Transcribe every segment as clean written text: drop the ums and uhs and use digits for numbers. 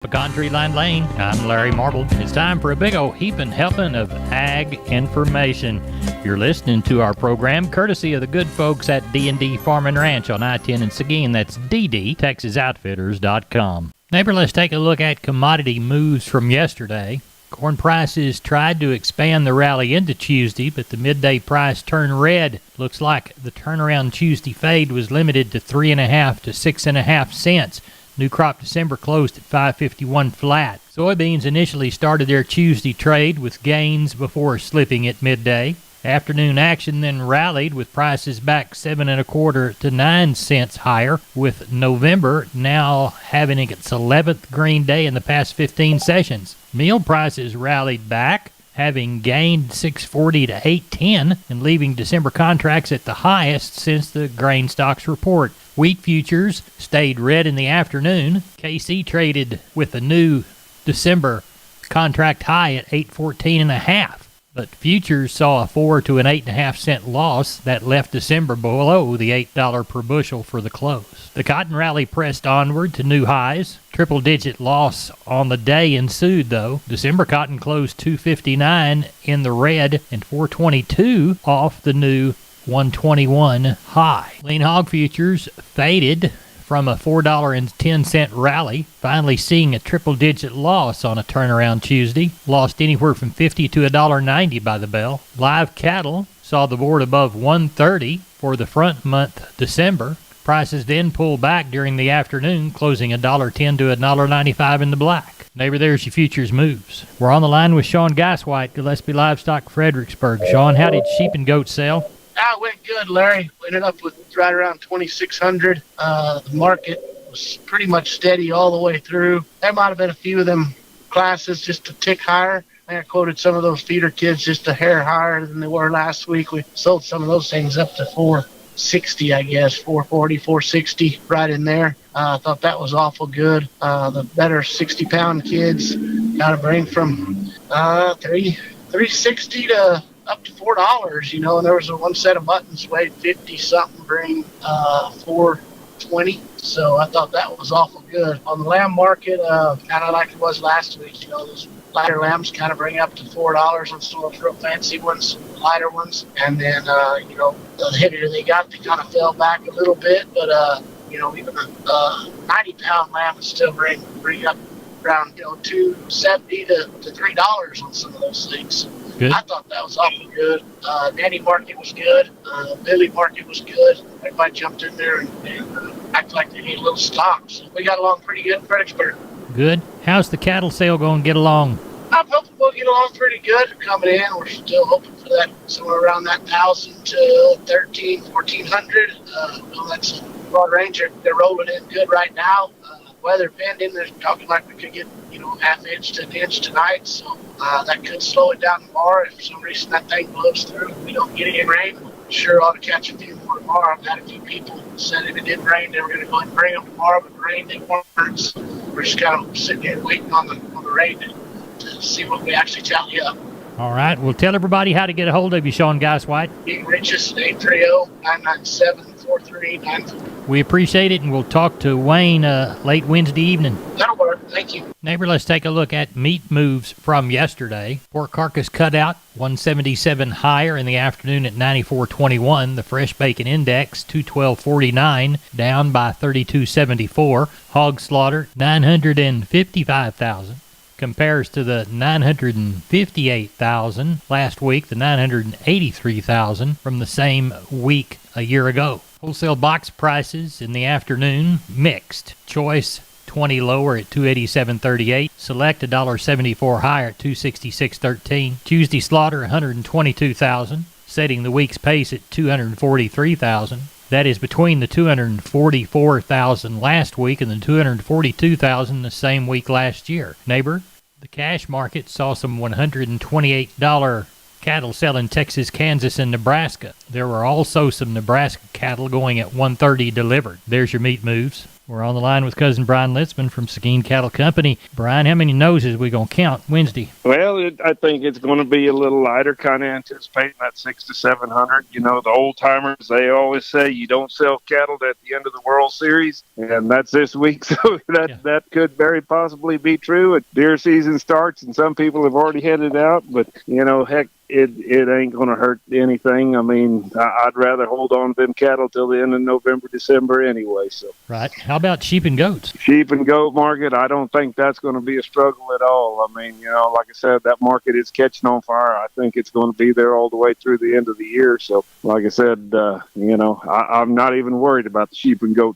Pecan Tree Line Lane, I'm Larry Marble. It's time for a big old heaping helping of ag information. You're listening to our program courtesy of the good folks at D&D Farm and Ranch on I-10 in Seguin. That's ddtexasoutfitters.com. Neighbor, let's take a look at commodity moves from yesterday. Corn prices tried to expand the rally into Tuesday, but the midday price turned red. Looks like the turnaround Tuesday fade was limited to 3.5 to 6.5 cents. New crop December closed at $5.51 flat. Soybeans initially started their Tuesday trade with gains before slipping at midday. Afternoon action then rallied with prices back 7.25 to 9 cents higher, with November now having its 11th green day in the past 15 sessions. Meal prices rallied back, having gained 6.40 to 8.10 and leaving December contracts at the highest since the grain stocks report. Wheat futures stayed red in the afternoon. KC traded with a new December contract high at 8.14.5. But futures saw a 4 to an 8.5 cent loss that left December below the $8 per bushel for the close. The cotton rally pressed onward to new highs. Triple-digit loss on the day ensued, though. December cotton closed $2.59 in the red and $4.22 off the new $121 high. Lean hog futures faded from a $4.10 rally, finally seeing a triple-digit loss on a turnaround Tuesday. Lost anywhere from $50 to $1.90 by the bell. Live cattle saw the board above $130 for the front month December. Prices then pulled back during the afternoon, closing $1.10 to $1.95 in the black. Neighbor, there's your futures moves. We're on the line with Sean Geiswhite, Gillespie Livestock, Fredericksburg. Sean, how did sheep and goats sell? It went good, Larry. We ended up with right around 2,600. The market was pretty much steady all the way through. There might have been a few of them classes just a tick higher. I quoted some of those feeder kids just a hair higher than they were last week. We sold some of those things up to 460, I guess, 440, 460, right in there. I thought that was awful good. The better 60-pound kids got to bring from 360 to up to $4, you know, and there was one set of buttons weighed 50 something, bring 420. So I thought that was awful good. On the lamb market, kind of like it was last week, you know, those lighter lambs kind of bring up to $4 on some of those real fancy ones, lighter ones. And then, you know, the heavier they got, they kind of fell back a little bit. But, you know, even a 90-pound lamb would still bring up around, you know, $2.70 to $3 on some of those things. Good. I thought that was awful good. Nanny market was good. Billy market was good. Everybody jumped in there and acted like they needed a little stock. So we got along pretty good in Fredericksburg. Good. How's the cattle sale going to get along? I'm hoping we'll get along pretty good coming in. We're still hoping for that somewhere around that 1,000 to 1,300, 1,400. Well, that's a broad range. They're rolling in good right now. Weather pending, they're talking like we could get, you know, half inch to an inch tonight, so that could slow it down tomorrow. If for some reason that thing blows through, we don't get any rain, sure ought to catch a few more tomorrow. I've had a few people said if it did rain, they were going to go ahead and bring them tomorrow, but the rain didn't work. So we're just kind of sitting here waiting on the rain to see what we actually tally up. All right. Well, tell everybody how to get a hold of you, Sean Geiswhite. You can reach us at 830-997-4394. We appreciate it, and we'll talk to Wayne late Wednesday evening. That'll work. Thank you. Neighbor, let's take a look at meat moves from yesterday. Pork carcass cutout, 177 higher in the afternoon at 94.21. The fresh bacon index, 212.49, down by 32.74. Hog slaughter, 955,000. Compares to the 958,000 last week, the 983,000 from the same week a year ago. Wholesale box prices in the afternoon, mixed. Choice, 20 lower at $287.38. Select, $1.74 higher at $266.13. Tuesday slaughter, 122,000, setting the week's pace at 243,000. That is between the 244,000 last week and the 242,000 the same week last year. Neighbor, the cash market saw some $128 cattle sell in Texas, Kansas, and Nebraska. There were also some Nebraska cattle going at $130 delivered. There's your meat moves. We're on the line with cousin Brian Litzman from Seguin Cattle Company. Brian, how many noses we going to count Wednesday? Well, I think it's going to be a little lighter, kind of anticipating that 600 to 700. You know, the old timers, they always say you don't sell cattle at the end of the World Series, and that's this week. So that could very possibly be true. Deer season starts, and some people have already headed out, but, you know, heck, it ain't going to hurt anything. I mean, I'd rather hold on to them cattle till the end of November, December anyway. So right. How about sheep and goats? Sheep and goat market, I don't think that's going to be a struggle at all. I mean, you know, like I said, that market is catching on fire. I think it's going to be there all the way through the end of the year. So, like I said, you know, I'm not even worried about the sheep and goat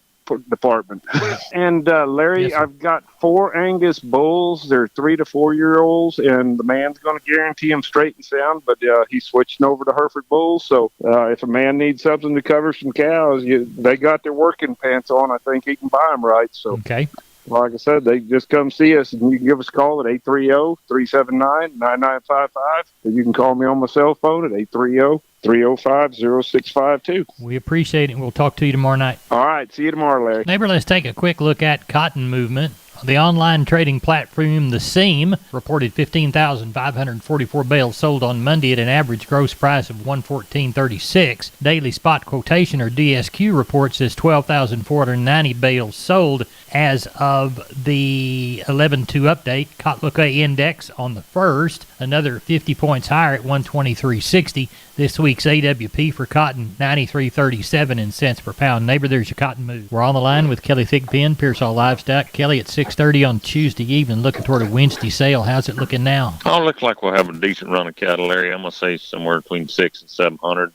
department. And Larry, yes, I've got 4 Angus bulls. They're 3 to 4 year olds, and the man's going to guarantee them straight and sound, but he's switching over to Hereford bulls. So if a man needs something to cover some cows, they got their working pants on. I think he can buy them right. So okay. Like I said, they just come see us, and you can give us a call at 830-379-9955. And you can call me on my cell phone at 830-305-0652. We appreciate it, and we'll talk to you tomorrow night. All right. See you tomorrow, Larry. Neighbor, let's take a quick look at cotton movement. The online trading platform, The Seam, reported 15,544 bales sold on Monday at an average gross price of $114.36. Daily Spot Quotation, or DSQ, report says 12,490 bales sold as of the 11/2 update. Kotluka Index on the 1st, another 50 points higher at 123.60. This week's AWP for cotton, 93.37 in cents per pound. Neighbor, there's your cotton move. We're on the line with Kelly Thigpen, Pearsall Livestock. Kelly, at 6:30 on Tuesday evening, looking toward a Wednesday sale. How's it looking now? I'll look like we'll have a decent run of cattle area. I'm going to say somewhere between 600 and 700.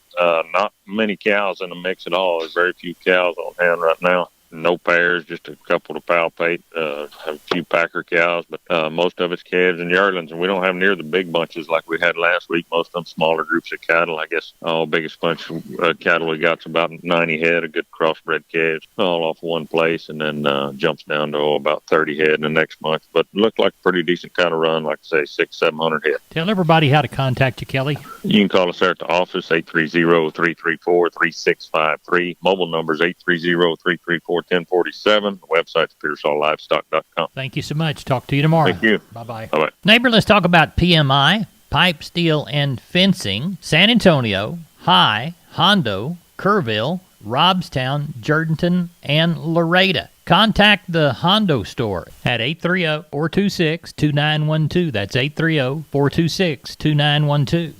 Not many cows in the mix at all. There's very few cows on hand right now. No pairs, just a couple to palpate. Have a few packer cows, but most of it's calves and yearlings, and we don't have near the big bunches like we had last week. Most of them smaller groups of cattle. I guess biggest bunch of cattle we got's about 90 head of good crossbred calves, all off one place, and then jumps down to about 30 head in the next month. But looked like a pretty decent kind of run, like I say, 600-700 head. Tell everybody how to contact you, Kelly. You can call us there at the office, 830-334-3653. Mobile number is 830-334-1047. The website's PearsallLivestock.com. Thank you so much. Talk to you tomorrow. Thank you. Bye-bye. Bye-bye. Neighbor, let's talk about PMI, pipe, steel, and fencing. San Antonio, High, Hondo, Kerrville, Robstown, Jourdanton, and Laredo. Contact the Hondo store at 830-426-2912. That's 830-426-2912.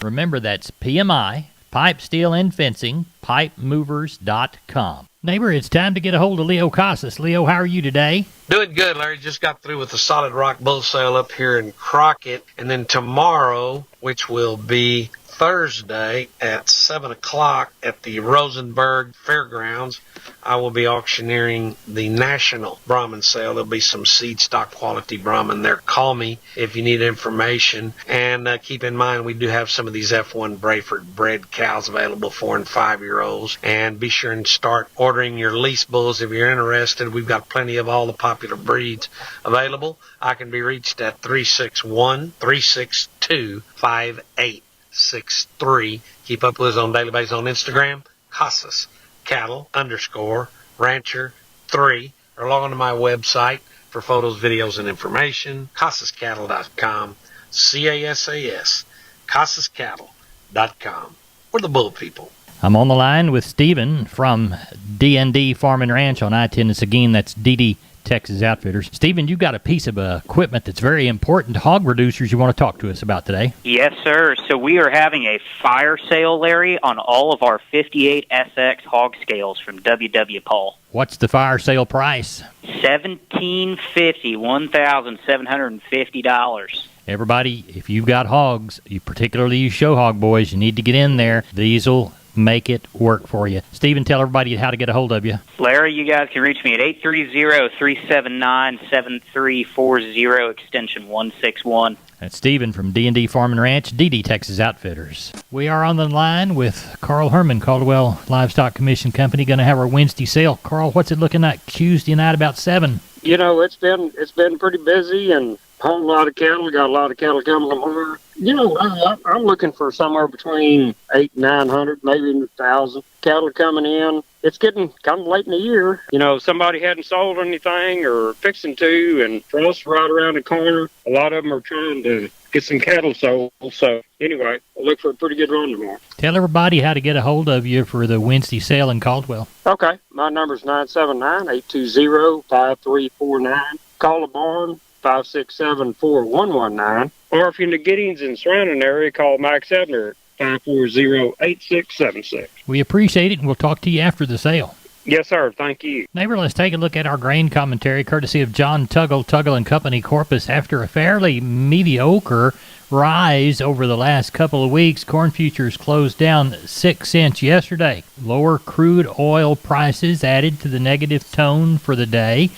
Remember, that's PMI, pipe, steel, and fencing, pipemovers.com. Neighbor, it's time to get a hold of Leo Casas. Leo, how are you today? Doing good, Larry. Just got through with the Solid Rock Bull Sale up here in Crockett. And then tomorrow, which will be Thursday at 7 o'clock at the Rosenberg Fairgrounds, I will be auctioneering the National Brahman Sale. There'll be some seed stock quality Brahman there. Call me if you need information. And keep in mind, we do have some of these F1 Brayford bred cows available, 4 and 5 year olds. And be sure and start ordering your lease bulls if you're interested. We've got plenty of all the popular breeds available. I can be reached at 361-362-5863. Keep up with us on a daily basis on Instagram, Casas Cattle _Rancher 3, or log on to my website for photos, videos, and information, CasasCattle.com, CASAS, CasasCattle.com. We're the bull people. I'm on the line with Stephen from D&D Farm and Ranch on I-10 in Seguin. That's DD Texas Outfitters. Stephen, you've got a piece of equipment that's very important to hog producers you want to talk to us about today. Yes, sir. So we are having a fire sale, Larry, on all of our 58SX hog scales from WW Paul. What's the fire sale price? $1,750, $1,750. Everybody, if you've got hogs, particularly you show hog boys, you need to get in there. These will make it work for you. Stephen, tell everybody how to get a hold of you. Larry, you guys can reach me at 830-379-7340, extension 161. That's Stephen from D&D Farm and Ranch, DD Texas Outfitters. We are on the line with Carl Herman, Caldwell Livestock Commission Company, going to have our Wednesday sale. Carl, what's it looking like Tuesday night about 7? You know, it's been pretty busy, and a whole lot of cattle. We got a lot of cattle coming tomorrow. You know, I'm looking for somewhere between 800 and 900, maybe 1,000 cattle coming in. it's getting kind of late in the year. You know, somebody hadn't sold anything or fixing to, and frost right around the corner. A lot of them are trying to get some cattle sold. So anyway, I'll look for a pretty good run tomorrow. Tell everybody how to get a hold of you for the Wednesday sale in Caldwell. Okay, my number's 979-820-5349. Call the barn, 567-4119. Or if you're in the Giddings and surrounding area, call Max Ebner, 540-8676. We appreciate it, and we'll talk to you after the sale. Yes, sir. Thank you. Neighbor, let's take a look at our grain commentary, courtesy of John Tuggle & Company, Corpus. After a fairly mediocre rise over the last couple of weeks, corn futures closed down 6 cents yesterday. Lower crude oil prices added to the negative tone for the day,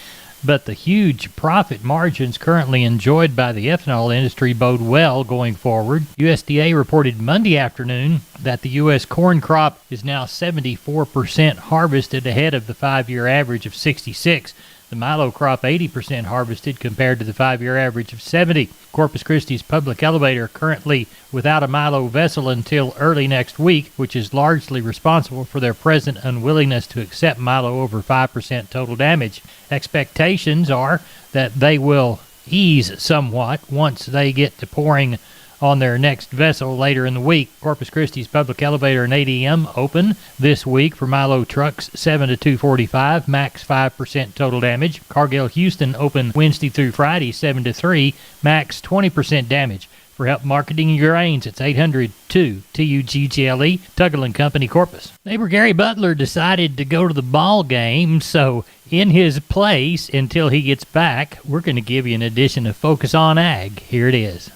but the huge profit margins currently enjoyed by the ethanol industry bode well going forward. USDA reported Monday afternoon that the U.S. corn crop is now 74% harvested ahead of the 5-year average of 66. The milo crop 80% harvested compared to the 5-year average of 70. Corpus Christi's public elevator currently without a milo vessel until early next week, which is largely responsible for their present unwillingness to accept milo over 5% total damage. Expectations are that they will ease somewhat once they get to pouring on their next vessel later in the week. Corpus Christi's public elevator and ADM open this week for milo trucks 7 to 245, max 5% total damage. Cargill Houston open Wednesday through Friday 7 to 3, max 20% damage. For help marketing your grains, it's 800-2-TUGGLE, Tuggle & Company, Corpus. Neighbor Gary Butler decided to go to the ball game, so in his place, until he gets back, we're going to give you an edition of Focus on Ag. Here it is.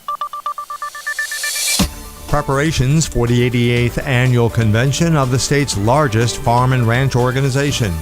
Preparations for the 88th Annual Convention of the state's largest farm and ranch organization.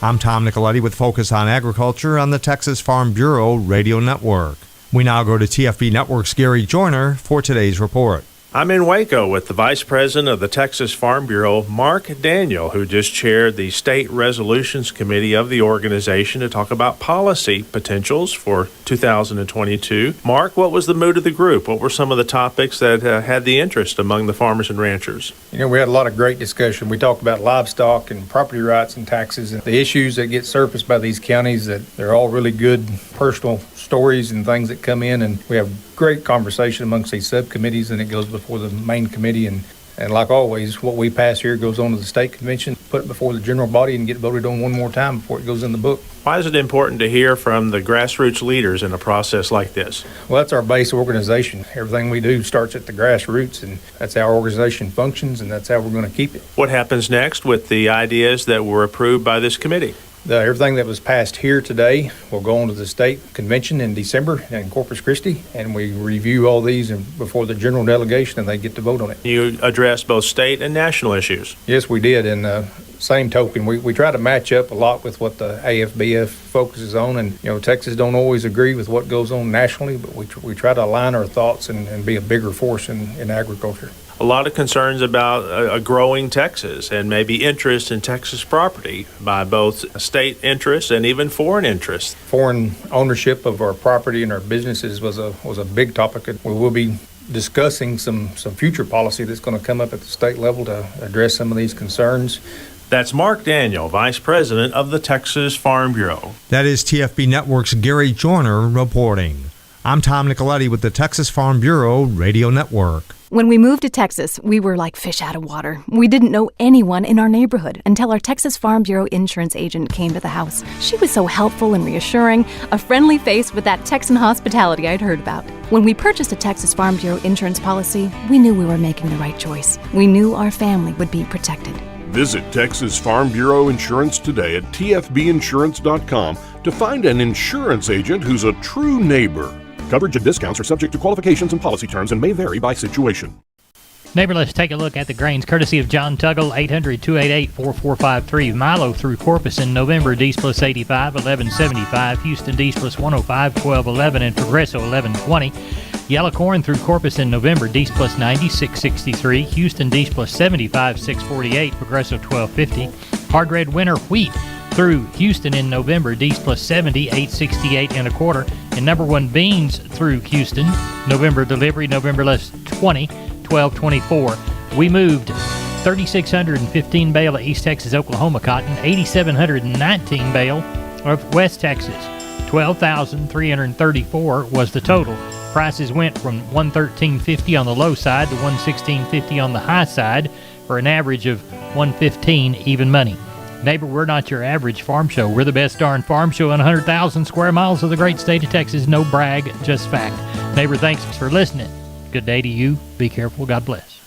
I'm Tom Nicoletti with Focus on Agriculture on the Texas Farm Bureau Radio Network. We now go to TFB Network's Gary Joyner for today's report. I'm in Waco with the Vice President of the Texas Farm Bureau, Mark Daniel, who just chaired the State Resolutions Committee of the organization to talk about policy potentials for 2022. Mark, what was the mood of the group? What were some of the topics that had the interest among the farmers and ranchers? You know, we had a lot of great discussion. We talked about livestock and property rights and taxes and the issues that get surfaced by these counties, that they're all really good personal stories and things that come in, and we have great conversation amongst these subcommittees, and it goes before the main committee, and like always, what we pass here goes on to the state convention, put it before the general body, and get voted on one more time before it goes in the book. Why is it important to hear from the grassroots leaders in a process like this? Well, that's our base organization. Everything we do starts at the grassroots, and that's how our organization functions, and that's how we're going to keep it. What happens next with the ideas that were approved by this committee? Everything that was passed here today will go on to the state convention in December in Corpus Christi, and we review all these before the general delegation, and they get to vote on it. You addressed both state and national issues. Yes, we did. And same token, we try to match up a lot with what the AFBF focuses on, and Texas don't always agree with what goes on nationally, but we try to align our thoughts and be a bigger force in agriculture. A lot of concerns about a growing Texas and maybe interest in Texas property by both state interests and even foreign interests. Foreign ownership of our property and our businesses was a big topic. We will be discussing some future policy that's going to come up at the state level to address some of these concerns. That's Mark Daniel, Vice President of the Texas Farm Bureau. That is TFB Network's Gary Joyner reporting. I'm Tom Nicoletti with the Texas Farm Bureau Radio Network. When we moved to Texas, we were like fish out of water. We didn't know anyone in our neighborhood until our Texas Farm Bureau insurance agent came to the house. She was so helpful and reassuring, a friendly face with that Texan hospitality I'd heard about. When we purchased a Texas Farm Bureau insurance policy, we knew we were making the right choice. We knew our family would be protected. Visit Texas Farm Bureau Insurance today at tfbinsurance.com to find an insurance agent who's a true neighbor. Coverage and discounts are subject to qualifications and policy terms and may vary by situation. Neighbor, let's take a look at the grains, courtesy of John Tuggle, 800-288-4453. Milo through Corpus in November, D's plus 85, 1175. Houston, D's plus 105, 1211, and Progresso, 1120. Yellow corn through Corpus in November, D's plus 90, 663. Houston, D's plus 75, 648. Progresso, 1250. Hard red winter wheat through Houston in November, D's plus 70, 868 and a quarter. And number one beans through Houston, November delivery, November less 20, 1224. We moved 3,615 bale of East Texas Oklahoma cotton, 8,719 bale of West Texas. 12,334 was the total. Prices went from $113.50 on the low side to $116.50 on the high side for an average of $115 even money. Neighbor, we're not your average farm show. We're the best darn farm show in 100,000 square miles of the great state of Texas. No brag, just fact. Neighbor, thanks for listening. Good day to you. Be careful. God bless.